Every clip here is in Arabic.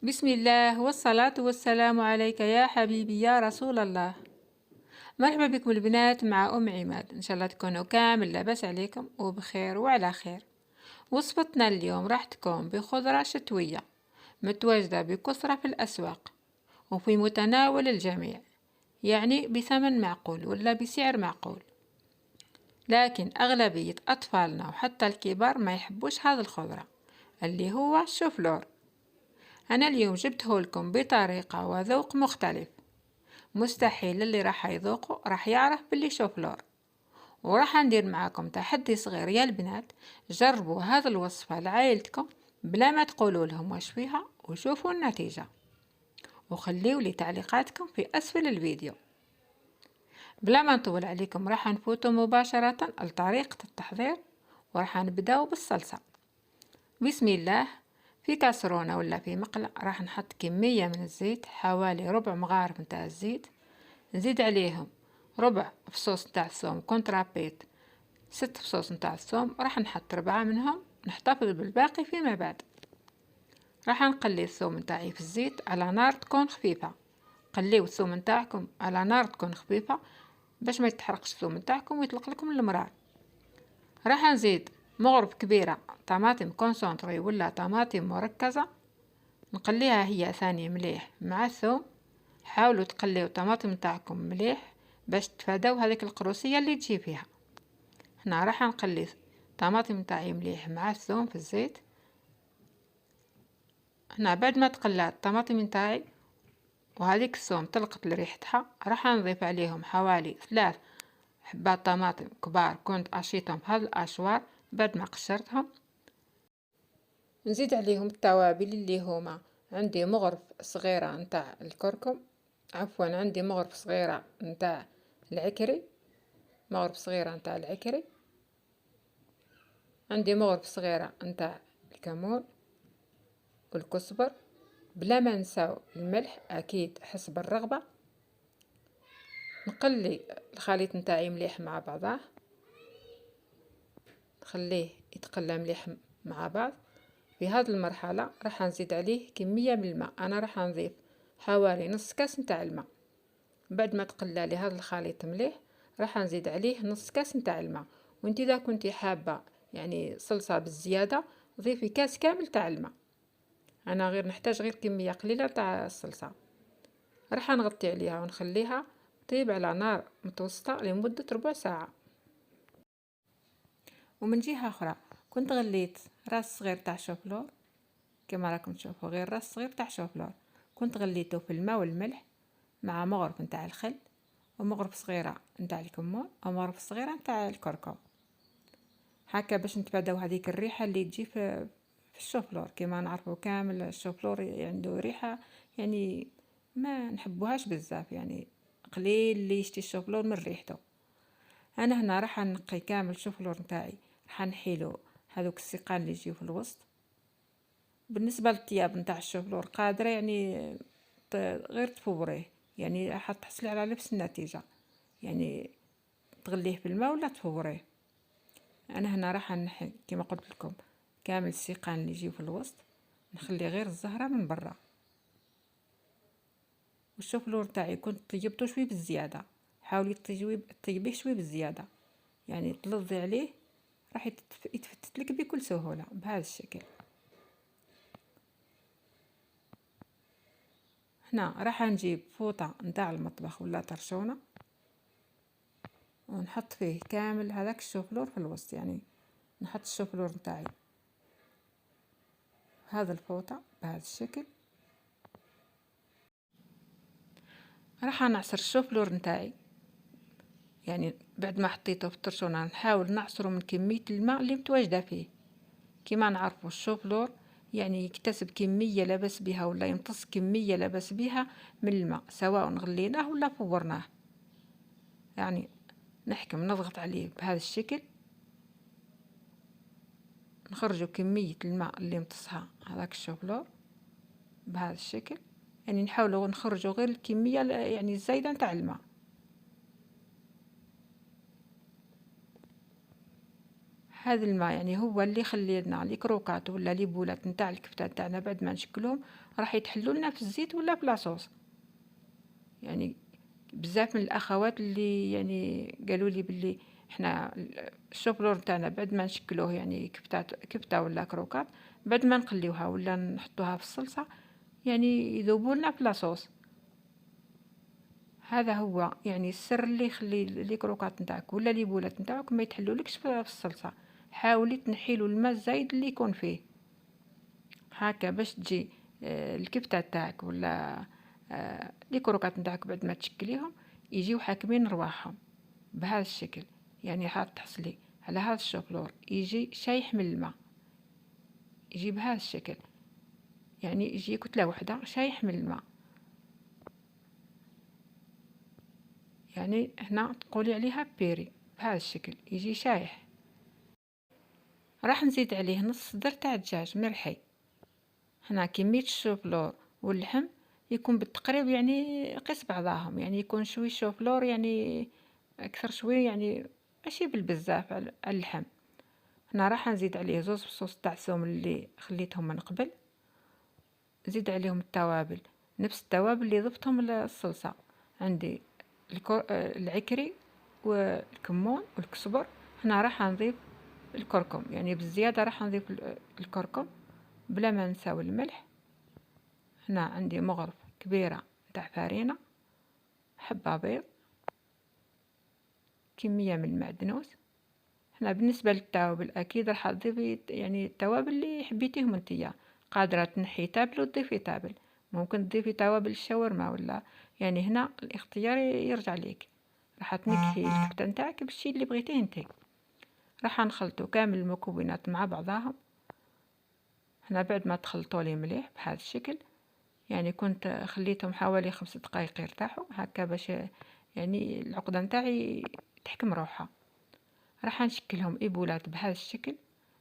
بسم الله والصلاة والسلام عليك يا حبيبي يا رسول الله. مرحبا بكم البنات مع أم عماد، إن شاء الله تكونوا كامل لاباس عليكم وبخير وعلى خير. وصفتنا اليوم راح تكون بخضرة شتوية متواجدة بكثرة في الأسواق وفي متناول الجميع، يعني بثمن معقول ولا بسعر معقول. لكن أغلبية أطفالنا وحتى الكبار ما يحبوش هذا الخضرة اللي هو الشوفلور. أنا اليوم جبته لكم بطريقة وذوق مختلف، مستحيل اللي راح يذوقه راح يعرف باللي شوفلور. وراح ندير معاكم تحدي صغير يا البنات، جربوا هذا الوصفة لعائلتكم بلا ما تقولوا لهم واش فيها وشوفوا النتيجة، وخليوا لي تعليقاتكم في أسفل الفيديو. بلا ما نطول عليكم راح نفوت مباشرة لطريقة التحضير، وراح نبداو بالصلصة. بسم الله. في كاسرونة ولا في مقلة راح نحط كمية من الزيت، حوالي ربع مغارف نتاع الزيت. نزيد عليهم ربع فصوص نتاع الثوم كونترابيت، 6 فصوص نتاع الثوم راح نحط 4 منهم، نحتفظ بالباقي فيما بعد. راح نقلي الثوم نتاعي في الزيت على نار تكون خفيفة. قليو الثوم نتاعكم على نار تكون خفيفة باش ما يتحرقش الثوم نتاعكم ويطلق لكم المرار. راح نزيد مغرف كبيرة طماطم كونسونطري ولا طماطم مركزة، نقليها هي ثاني مليح مع الثوم. حاولوا تقليو الطماطم نتاعكم مليح باش تفاداو هذيك القروسية اللي تجي فيها. هنا راح نقلي الطماطم نتاعي مليح مع الثوم في الزيت. هنا بعد ما تقلى الطماطم نتاعي وهذيك الثوم طلقت لريحتها، راح نضيف عليهم حوالي 3 حبات طماطم كبار كنت اشيتهم في هذا الاشوار بعد ما قشرتهم. نزيد عليهم التوابل اللي هما عندي مغرف صغيرة نتاع الكركم، عفوا عندي مغرف صغيرة نتاع العكري، مغرف صغيرة نتاع العكري، عندي مغرف صغيرة نتاع الكمون والكزبر، بلا ما نساو الملح اكيد حسب الرغبة. نقلي الخليط نتاعي مليح مع بعضه، نخليه يتقلى مليح مع بعض. في هذه المرحلة راح نزيد عليه كمية من الماء، انا راح نضيف حوالي نص كاس نتاع الماء. بعد ما تقلى لي هذا الخليط مليح راح نزيد عليه نص كاس نتاع الماء. وانت اذا كنتي حابة يعني صلصة بالزيادة ضيفي كاس كامل تاع الماء، انا غير نحتاج غير كمية قليلة تاع الصلصة. راح نغطي عليها ونخليها طيب على نار متوسطة لمدة ربع ساعة. ومن جهة أخرى كنت غليت راس صغير تاع شوفلور، كما راكم تشوفوا غير راس صغير تاع شوفلور، كنت غليته في الماء والملح مع مغرف نتاع الخل ومغرف صغيرة نتاع الكمون ومغرف صغيرة نتاع الكركم، هكا باش نتفاداو هذيك الريحة اللي تجي في الشوفلور. كما نعرفوا كامل الشوفلور عنده ريحة يعني ما نحبوهاش بزاف، يعني قليل اللي يشتي الشوفلور من ريحته. انا هنا راح نقي كامل الشوفلور نتاعي، راح نحيلو هذوك السيقان اللي يجيو في الوسط. بالنسبه للطياب نتاع الشوفلور قادره يعني غير تفوريه، يعني حتحصلي على نفس النتيجه، يعني تغليه في الماء ولا تفوريه. انا هنا راح نحي كما قلت لكم كامل السيقان اللي يجيو في الوسط، نخلي غير الزهره من برا. والشوفلور تاعي كنت طيبته شوي بالزياده، حاولي تطيبيه شوي بالزياده، يعني تلظي عليه راح يتفتت لك بكل سهوله بهذا الشكل. هنا راح نجيب فوطه نتاع المطبخ ولا طرشونه ونحط فيه كامل هذاك الشوفلور في الوسط، يعني نحط الشوفلور نتاعي هذا الفوطه بهذا الشكل. راح نعصر الشوفلور نتاعي، يعني بعد ما حطيته في الطرشونه نحاول نعصره من كميه الماء اللي متواجده فيه. كما نعرفوا الشوفلور يعني يكتسب كمية لا بأس بها ولا يمتص كمية لا بأس بها من الماء، سواء غليناه ولا فورناه. يعني نحكم نضغط عليه بهذا الشكل، نخرجوا كمية الماء اللي يمتصها هذاك الشوفلور بهذا الشكل. يعني نحاولوا نخرجوا غير الكمية يعني الزايدة نتاع الماء. هذا الماء يعني هو اللي يخلي لنا لي كروكات ولا لي بولات نتاع الكفتة تاعنا بعد ما نشكلهم راح يتحلوا لنا في الزيت ولا في لاصوص. يعني بزاف من الاخوات اللي يعني قالوا لي باللي احنا الشوبلور تاعنا بعد ما نشكلوه يعني كفتة ولا كروكات بعد ما نقليوها ولا نحطوها في الصلصة يعني يذوبوا لنا في لاصوص. هذا هو يعني السر اللي يخلي لي كروكات نتاعك ولا لي بولات نتاعك ما يتحلولكش في الصلصة. حاولي تنحيلو الماء الزايد اللي يكون فيه هكا باش تجي الكفتة تاعك ولا لي كروكات نتاعك بعد ما تشكليهم يجيو حاكمين رواحهم بهذا الشكل. يعني هاد تحصلي على هذا الشوفلور يجي شايح من الماء، يجي بهذا الشكل، يعني يجي كتلة واحدة شايح من الماء. يعني هنا تقولي عليها بيري بهذا الشكل يجي شايح. راح نزيد عليه نص صدر تاع دجاج مرحي. هنا كمية الشوفلور واللحم يكون بالتقريب يعني قيس بعضاهم، يعني يكون شوي شوفلور يعني اكثر شوي يعني ماشي بالبزاف على اللحم. هنا راح نزيد عليه زوز فصوص تاع ثوم اللي خليتهم من قبل، نزيد عليهم التوابل نفس التوابل اللي ضفتهم للصلصة. عندي العكري والكمون والكزبر. هنا راح نضيف الكركم يعني بالزيادة، راح نضيف الكركم بلا ما نساو الملح. هنا عندي مغرف كبيرة تاع فارينة، حبة بيض، كمية من المعدنوس. هنا بالنسبة للتوابل أكيد راح تضيفي يعني التوابل اللي حبيتيهم انتيا، قادرة تنحي تابل وتضيفي تابل، ممكن تضيفي توابل الشاورما ولا يعني هنا الاختيار يرجع ليك. راح تنكهي الكفتة نتاعك بالشي اللي بغيتيه انتي. راح نخلطو كامل المكونات مع بعضاهم. هنا بعد ما تخلطوا لي مليح بهذا الشكل، يعني كنت خليتهم حوالي 5 دقائق يرتاحوا هكا باش يعني العقدة نتاعي تحكم روحها. راح نشكلهم ايبولات بهذا الشكل.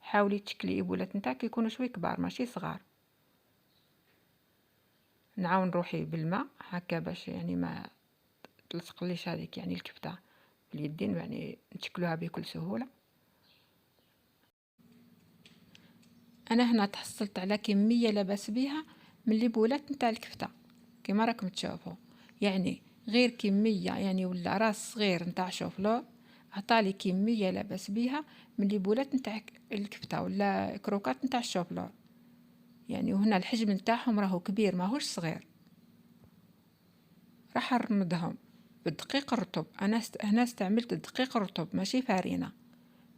حاولي تشكلي ايبولات نتاعك يكونوا شوي كبار ماشي صغار. نعاون روحي بالماء هكا باش يعني ما تلصقليش هذيك يعني الكفتة باليدين، يعني نشكلوها بكل سهولة. انا هنا تحصلت على كمية لا باس بيها من البولات نتاع الكفتة كما راكم تشوفوا، يعني غير كمية يعني ولا راس صغير نتاع شوفلور عطالي كمية لا باس بيها من البولات نتاع الكفتة ولا كروكات نتاع الشوفلور. يعني وهنا الحجم نتاعهم راهو كبير ماهوش صغير. راح نرمدهم بالدقيق الرطب. انا هنا استعملت الدقيق الرطب ماشي فارينة.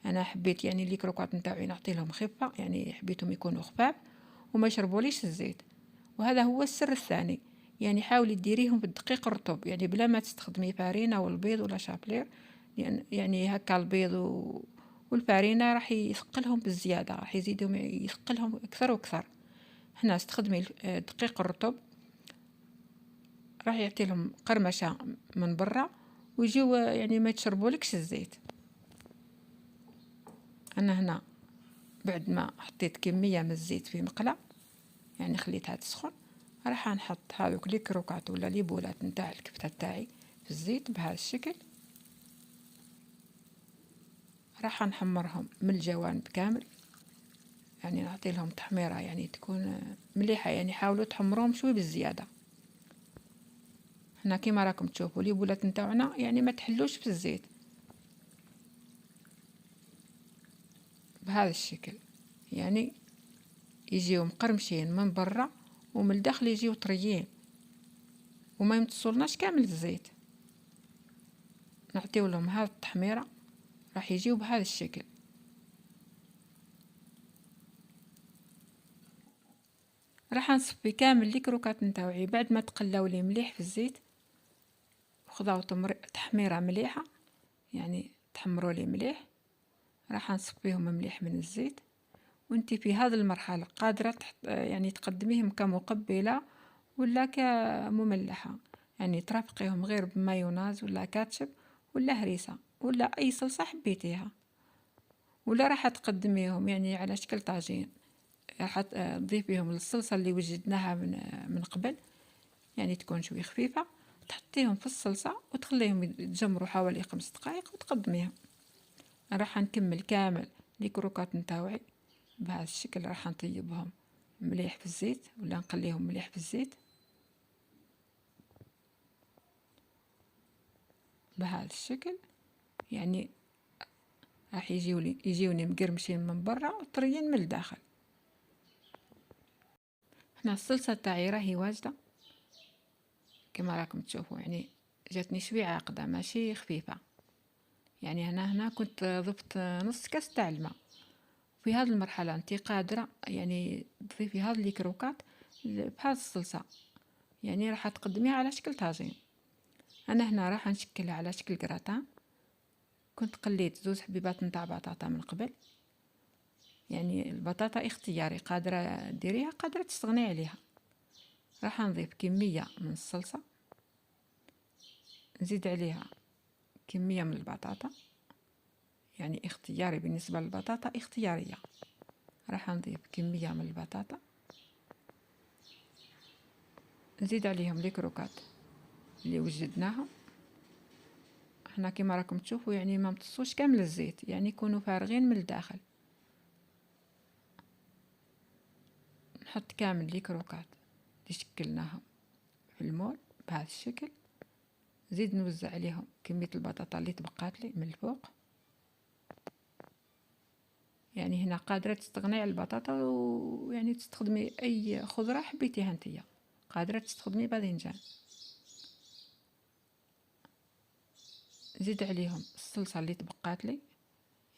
انا حبيت يعني لي كروكات نتاعي نعطي لهم خفة، يعني حبيتهم يكونوا خفاف وما يشربوليش الزيت. وهذا هو السر الثاني، يعني حاولي ديريهم بالدقيق الرطب يعني بلا ما تستخدمي فارينة والبيض ولا شابلير، لأن يعني هكا البيض والفارينة راح يثقلهم بالزيادة، راح يزيدهم يثقلهم أكثر وأكثر. هنا استخدمي الدقيق الرطب راح يعطي لهم قرمشة من برا ويجيو يعني ما يتشربولكش الزيت. أنا هنا بعد ما حطيت كمية من الزيت في مقلة يعني خليتها تسخن، راح نحط هذوك لي كروكات ولا لي بولات نتاع الكفتة تاعي في الزيت بهذا الشكل. راح نحمرهم من الجوانب كامل، يعني نعطي لهم تحميرة يعني تكون مليحة، يعني حاولوا تحمروهم شوي بالزيادة. هنا كيما راكم تشوفوا لي بولات نتاعنا يعني ما تحلوش في الزيت بهذا الشكل، يعني يجيو مقرمشين من برا ومن الداخل يجيو طريين وما يمتصولناش كامل الزيت. نعطيو لهم هذه التحميرة راح يجيو بهذا الشكل. راح نصفي كامل لي كروكات نتاوعي بعد ما تقلاو لي مليح في الزيت وخذاو تحميرة مليحة، يعني تحمروا لي مليح. راح نصفيهم مليح من الزيت. وانتي في هذه المرحلة قادرة يعني تقدميهم كمقبلة ولا كمملحة، يعني ترافقيهم غير بمايوناز ولا كاتشب ولا هريسة ولا أي صلصة حبيتيها، ولا راح تقدميهم يعني على شكل طاجين. راح تضيفيهم للصلصة اللي وجدناها من قبل، يعني تكون شوي خفيفة، تحطيهم في الصلصة وتخليهم يتجمروا حوالي 5 دقائق وتقدميهم. راح نكمل كامل لي كروكات نتاوعي بهذا الشكل. راح نطيبهم مليح في الزيت ولا نقليهم مليح في الزيت بهذا الشكل. يعني راح يجيوني مقرمشين من برا وطريين من الداخل. هنا الصلصه تاعي راهي واجده كما راكم تشوفوا، يعني جاتني شويه عاقده ماشي خفيفه. يعني هنا كنت ضفت نص كاس تاع الماء. في هذه المرحله انت قادره يعني تضيفي هذه الكروكات بهذه الصلصه، يعني راح تقدميها على شكل طاجين. انا هنا راح نشكلها على شكل جراتان. كنت قليت 2 حبيبات نتاع بطاطا من قبل. يعني البطاطا اختياري، قادره ديريها قادره تستغني عليها. راح نضيف كميه من الصلصه، نزيد عليها كميه من البطاطا، يعني اختياري بالنسبه للبطاطا اختياريه. راح نضيف كميه من البطاطا، نزيد عليهم لي كروكات اللي وجدناهم. احنا كما راكم تشوفوا يعني ما امتصوش كامل الزيت، يعني يكونوا فارغين من الداخل. نحط كامل لي كروكات اللي شكلناهم في المول بهذا الشكل. زيد نوزع عليهم كمية البطاطا اللي تبقات لي من الفوق. يعني هنا قادرة تستغني على البطاطا ويعني تستخدمي اي خضرة حبيتيها نتيا. قادرة تستخدمي باذنجان. زيد عليهم الصلصة اللي تبقات لي،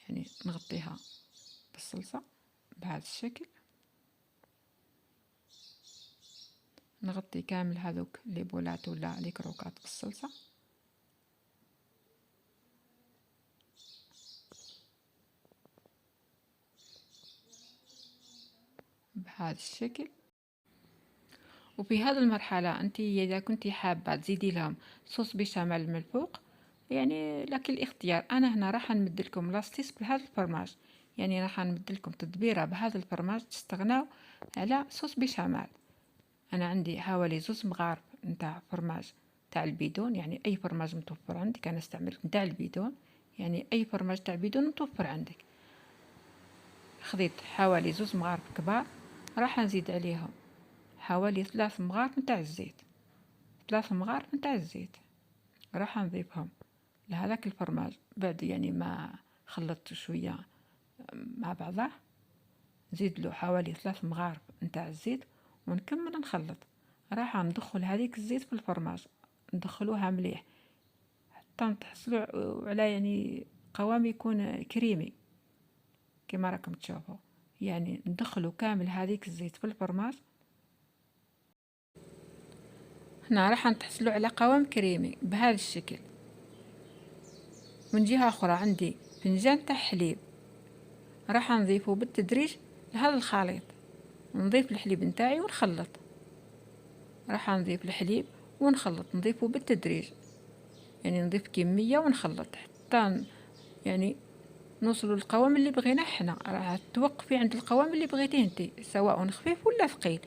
يعني نغطيها بالصلصة بهذا الشكل. نغطي كامل هذوك لي بولات ولا لي كروكات بالصلصة بهذا الشكل. وفي هذه المرحلة انت اذا كنتي حابة تزيدي لهم صوص بيشاميل من الفوق، يعني لك الاختيار. انا هنا راح نمد لكم لاستيس بهذا الفرماج، يعني راح نمد لكم تدبيره بهذا الفرماج تستغناو على صوص بيشاميل. انا عندي حوالي 2 مغارف نتاع فرماج تاع البيدون، يعني اي فرماج متوفر عندك. انا استعملت نتاع البيدون، يعني اي فرماج تاع البيدون متوفر عندك. خذيت حوالي 2 مغارف كبار، راح نزيد عليهم حوالي 3 مغارف نتاع الزيت. 3 مغارف نتاع الزيت راح نضيفهم لهذاك الفرماج بعد يعني ما خلطت شويه مع بعضه. نزيد له حوالي 3 مغارف نتاع الزيت ونكمل نخلط. راح ندخل هذيك الزيت في الفرماج، ندخلوها مليح حتى تحصلوا على يعني قوام يكون كريمي كما راكم تشوفوا. يعني ندخلوا كامل هذيك الزيت في الفرماج. هنا راح نحصلوا على قوام كريمي بهذا الشكل. من جهة أخرى عندي فنجان تاع حليب، راح نضيفه بالتدريج لهذا الخليط. نضيف الحليب نتاعي ونخلط. راح نضيف الحليب ونخلط، نضيفه بالتدريج، يعني نضيف كمية ونخلط حتى يعني نوصلوا للقوام اللي بغيناه حنا. راح توقفي عند القوام اللي بغيتيه انت، سواء خفيف ولا ثقيل.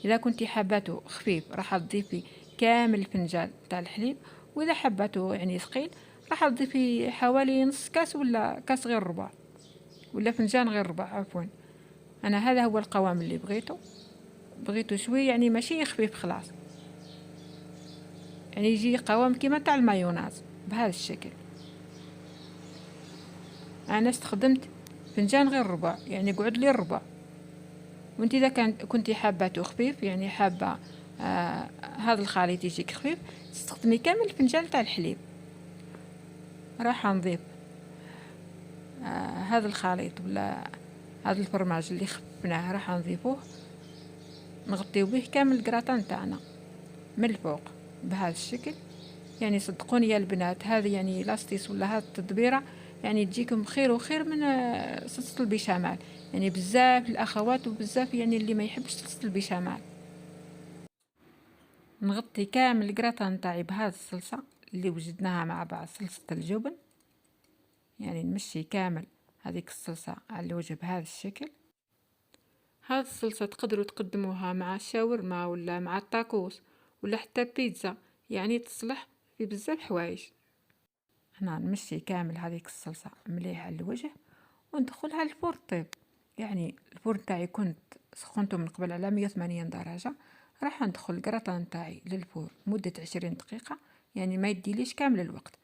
اذا كنتي حاباته خفيف راح تضيفي كامل فنجان تاع الحليب، واذا حباته يعني ثقيل راح تضيفي حوالي نص كاس ولا كاس غير ربع، ولا فنجان غير ربع عفوا. انا هذا هو القوام اللي بغيته شوي يعني ماشي خفيف خلاص، يعني يجي قوام كيما تاع المايوناز بهذا الشكل. انا استخدمت فنجان غير ربع، يعني قعد لي الربع. وانت اذا كنتي حاباته خفيف، يعني حابه هذا الخليط يجيك خفيف، تستخدمي كامل فنجان تاع الحليب. راح نضيف هذا الخليط ولا هذا الفرماج اللي خفناه، راح نضيفوه نغطيو به كامل الكراتان تاعنا من الفوق بهذا الشكل. يعني صدقوني يا البنات، هذه يعني لاستيس ولا هذه التدبيره يعني تجيكم خير وخير من صلصه البيشاميل. يعني بزاف الاخوات وبزاف يعني اللي ما يحبش صلصه البيشاميل. نغطي كامل الكراتان تاعي بهذه الصلصه اللي وجدناها مع بعض، صلصه الجبن. يعني نمشي كامل هذيك الصلصه على الوجه بهذا الشكل. هذه الصلصه تقدروا تقدموها مع الشاورما ولا مع الطاكوس ولا حتى بيتزا، يعني تصلح في بزاف حوايج. هنا نمشي كامل هذيك الصلصة مليح على الوجه وندخلها للفور طيب. يعني الفور تاعي كنت سخنته من قبل على 180 درجة، راح ندخل الكراتان تاعي للفور مدة 20 دقيقة، يعني ما يديليش كامل الوقت،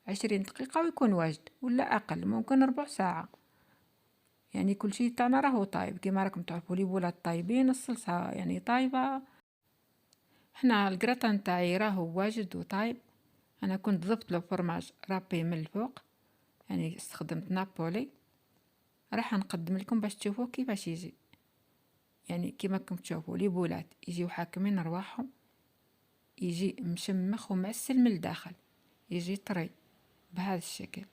20 دقيقة ويكون واجد، ولا أقل ممكن ربع ساعة. يعني كل شيء تاعنا راهو طايب كيما راكم تعرفوا، لي بولات طايبين، الصلصة يعني طايبة. هنا الكراتان تاعي راهو واجد وطايب. انا كنت ضفت له فرماج رابي من الفوق، يعني استخدمت نابولي. راح نقدم لكم باش تشوفوا كيفاش يجي. يعني كيما راكم تشوفوا لي بولات يجيو حاكمين رواحهم، يجي مشمخ ومعسل من الداخل، يجي طري بهذا الشكل.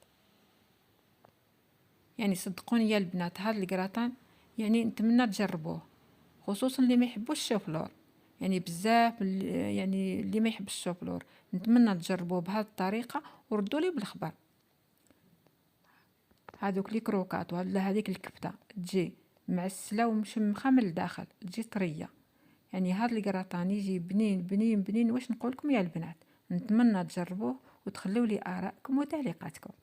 يعني صدقوني يا البنات هذا الكراتان يعني نتمنى تجربوه، خصوصا اللي ما يحبوش الشوفلور. يعني بزاف يعني اللي ما يحبش الشوفلور نتمنى تجربوه بهذه الطريقه وردوا لي بالخبر. هذوك لي كروكات ولا هذيك الكبده تجي معسله ومشمخه من الداخل، تجي طريه. يعني هذا الكراتان يجي بنين بنين بنين. واش نقول لكم يا البنات، نتمنى تجربوه وتخلوا لي آراءكم وتعليقاتكم.